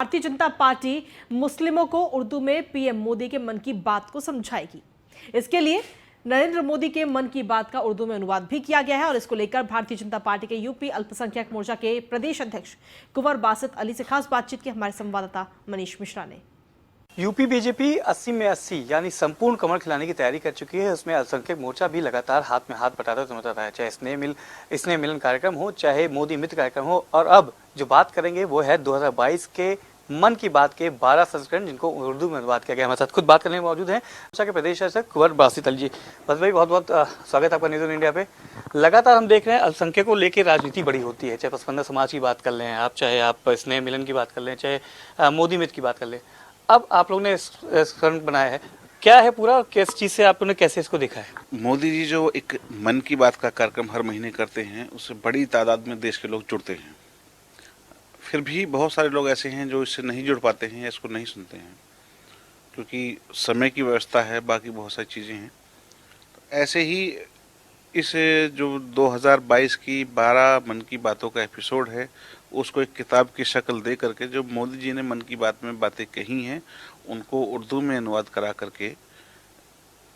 Bharatiya Janata party मुस्लिमों को उर्दू में पीएम मोदी के मन की बात को समझाएगी। इसके लिए नरेंद्र मोदी के मन की बात का उर्दू में अनुवाद भी किया गया है और इसको लेकर भारतीय जनता पार्टी के यूपी अल्पसंख्यक मोर्चा के प्रदेश अध्यक्ष कुंवर बासित अली से खास बातचीत की हमारे संवाददाता मनीष मिश्रा ने। यूपी बीजेपी 80 में 80 यानी संपूर्ण कमर खिलाने की तैयारी कर चुकी है। उसमें अल्पसंख्यक मोर्चा भी लगातार हाथ में हाथ बटाता नजर आता है, चाहे स्नेह मिलन कार्यक्रम हो, चाहे मोदी मित्र कार्यक्रम हो। और अब जो बात करेंगे वो है 2022 के मन की बात के 12 संस्करण, जिनको उर्दू में अनुवाद किया गया। हमारे साथ खुद बात करने में मौजूद हैं मोर्चा के प्रदेश अध्यक्ष कुंवर बासित अली जी। बस भाई, बहुत बहुत स्वागत है आपका न्यूज़ इंडिया पे। लगातार हम देख रहे हैं अल्पसंख्यकों को लेकर राजनीति बड़ी होती है, चाहे पसमानदा समाज की बात कर लें आप, चाहे आप स्नेह मिलन की बात कर लें, चाहे मोदी मित्र की बात कर लें। अब आप लोगों ने संस्करण बनाया है, क्या है पूरा, किस चीज़ से आप लोगों ने कैसे इसको देखा है? मोदी जी जो एक मन की बात का कार्यक्रम हर महीने करते हैं, उससे बड़ी तादाद में देश के लोग जुड़ते हैं। फिर भी बहुत सारे लोग ऐसे हैं जो इससे नहीं जुड़ पाते हैं, इसको नहीं सुनते हैं, क्योंकि समय की व्यवस्था है, बाकी बहुत सारी चीज़ें हैं। तो ऐसे ही इस जो 2022 की 12 मन की बातों का एपिसोड है, उसको एक किताब की शक्ल दे करके जो मोदी जी ने मन की बात में बातें कही हैं, उनको उर्दू में अनुवाद करा करके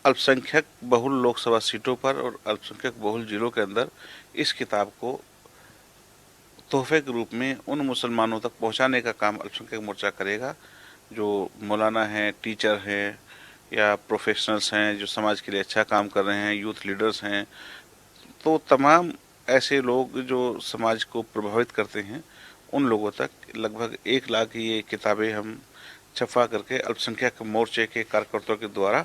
अल्पसंख्यक बहुल लोकसभा सीटों पर और अल्पसंख्यक बहुल जिलों के अंदर इस किताब को तोहफे के रूप में उन मुसलमानों तक पहुंचाने का काम अल्पसंख्यक मोर्चा करेगा, जो मौलाना हैं, टीचर हैं या प्रोफेशनल्स हैं, जो समाज के लिए अच्छा काम कर रहे हैं, यूथ लीडर्स हैं। तो तमाम ऐसे लोग जो समाज को प्रभावित करते हैं, उन लोगों तक लगभग 1 लाख की ये किताबें हम छपवा करके अल्पसंख्यक मोर्चे के कार्यकर्ताओं के द्वारा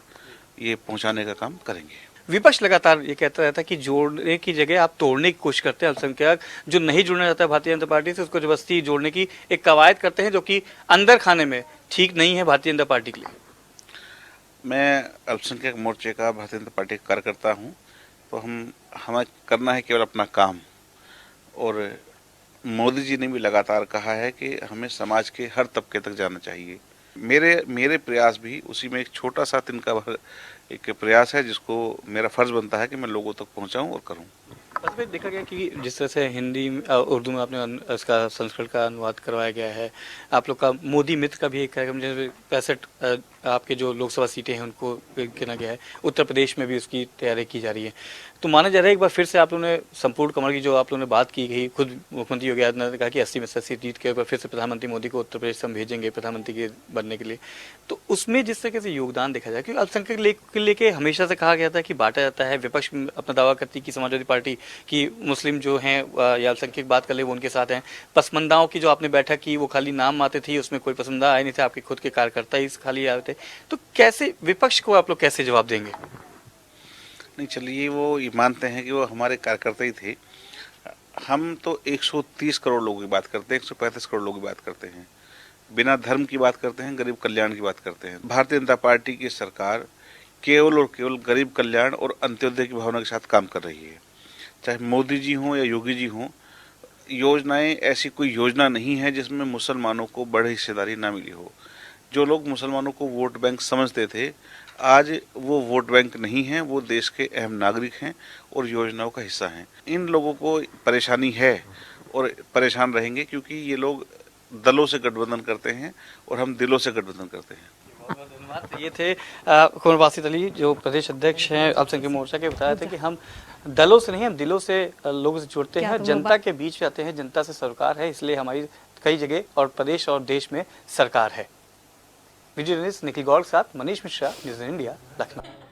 ये पहुंचाने का काम करेंगे। विपक्ष लगातार ये कहता रहता है कि जोड़ने की जगह आप तोड़ने की कोशिश करते हैं। अल्पसंख्यक जो नहीं जुड़ना चाहता है भारतीय जनता पार्टी से, उसको जबरदस्ती जोड़ने की एक कवायद करते हैं, जो कि अंदर खाने में ठीक नहीं है भारतीय जनता पार्टी के लिए। मैं अल्पसंख्यक मोर्चे का भारतीय जनता पार्टी का कार्यकर्ता हूँ, तो हमें करना है केवल अपना काम। और मोदी जी ने भी लगातार कहा है कि हमें समाज के हर तबके तक जाना चाहिए। मेरे प्रयास भी उसी में एक छोटा सा तिनका भर एक प्रयास है, जिसको मेरा फर्ज बनता है कि मैं लोगों तक पहुंचाऊं और करूं। बस भाई, देखा गया कि जिस तरह से हिंदी उर्दू में आपने इसका संस्करण का अनुवाद करवाया गया है, आप लोग का मोदी मित्र का भी एक कार्यक्रम, जैसे 65 आपके जो लोकसभा सीटें हैं उनको गिना गया है, उत्तर प्रदेश में भी उसकी तैयारी की जा रही है। तो माना जा रहा है एक बार फिर से आप लोगों ने संपूर्ण कमर की जो आप लोगों ने बात की गई, खुद मुख्यमंत्री योगी आदित्यनाथ ने कहा कि 80 में 80 जीत के ऊपर फिर से प्रधानमंत्री मोदी को उत्तर प्रदेश से हम भेजेंगे प्रधानमंत्री के बनने के लिए। तो उसमें जिस तरीके से योगदान देखा जाए, क्योंकि अल्पसंख्यक के लेके हमेशा से कहा गया था कि बांटा जाता है, विपक्ष अपना दावा करती कि समाजवादी पार्टी की मुस्लिम जो हैं या अल्पसंख्यक बात कर ले वो उनके साथ हैं। पसमंदाओं की जो आपने बैठक की वो खाली नाम आते थी, उसमें कोई पसंदा आए नहीं थे, आपके खुद के कार्यकर्ता ही खाली आए थे। तो कैसे विपक्ष को आप लोग कैसे जवाब देंगे? नहीं, चलिए, वो ये मानते हैं कि वो हमारे कार्यकर्ता ही थे। हम तो 130 करोड़ लोगों की बात करते हैं, 135 करोड़ लोगों की बात करते हैं, बिना धर्म की बात करते हैं, गरीब कल्याण की बात करते हैं। भारतीय जनता पार्टी की सरकार केवल और केवल गरीब कल्याण और अंत्योदय की भावना के साथ काम कर रही है। चाहे मोदी जी हों या योगी जी हों, योजनाएं, ऐसी कोई योजना नहीं है जिसमें मुसलमानों को बड़ी हिस्सेदारी ना मिली हो। जो लोग मुसलमानों को वोट बैंक समझते थे, आज वो वोट बैंक नहीं हैं, वो देश के अहम नागरिक हैं और योजनाओं का हिस्सा हैं। इन लोगों को परेशानी है और परेशान रहेंगे, क्योंकि ये लोग दलों से गठबंधन करते हैं और हम दिलों से गठबंधन करते हैं। बहुत बहुत धन्यवाद। ये थे कुंवर बासित अली, जो प्रदेश अध्यक्ष हैं अल्पसंख्यक मोर्चा के। बताया था कि हम दलों से नहीं, हम दिलों से लोगों से जुड़ते हैं, जनता के बीच आते हैं, जनता से सरकार है, इसलिए हमारी कई जगह और प्रदेश और देश में सरकार है। वीडियो जर्नलिस्ट निखिल गौड़ के साथ मनीष मिश्रा, न्यूज़ इंडिया, लखनऊ।